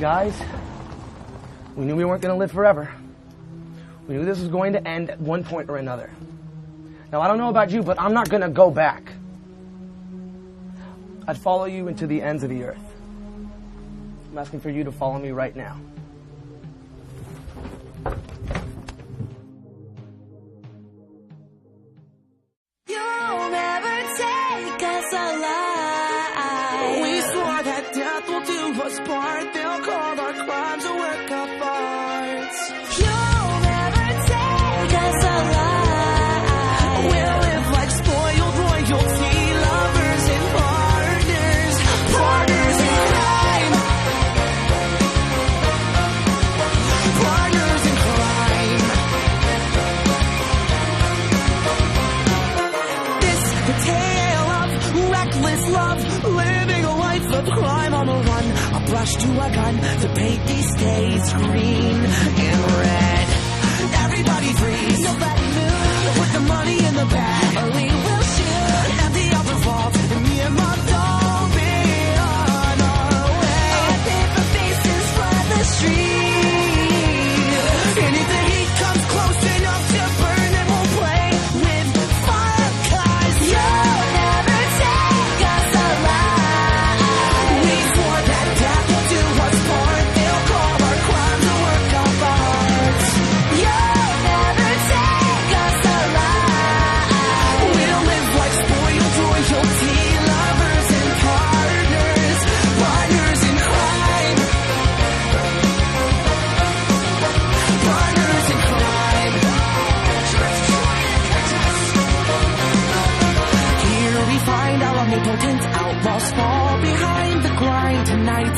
Guys, we knew we weren't going to live forever. We knew this was going to end at one point or another. Now, I don't know about you, but I'm not going to go back. I'd follow you into the ends of the earth. I'm asking for you to follow me right now. You'll never take us alive. We swore that death will do us part. They'll call our crimes a work of art. You'll never take us alive. We'll live like spoiled royalty, lovers and partners, partners in crime, partners in crime. This the tale of reckless love, living a life of crime on the run. A brush to a gun to paint these days green and red. Everybody freeze, nobody move. Put the money in the bag, or we will shoot. Empty out the vault, and me and my doll be on our way. Our paper faces flood the street. And if the heat comes close enough to burn, then we'll play with fire, 'cause You'll never take us alive. we swore that death will do us part. They'll call our crimes a work of art. You'll never take us alive. We'll live like spoiled royalty, lovers and partners, partners in crime, partners in crime. Here we find our omnipotent outlaws fall behind the grind tonight.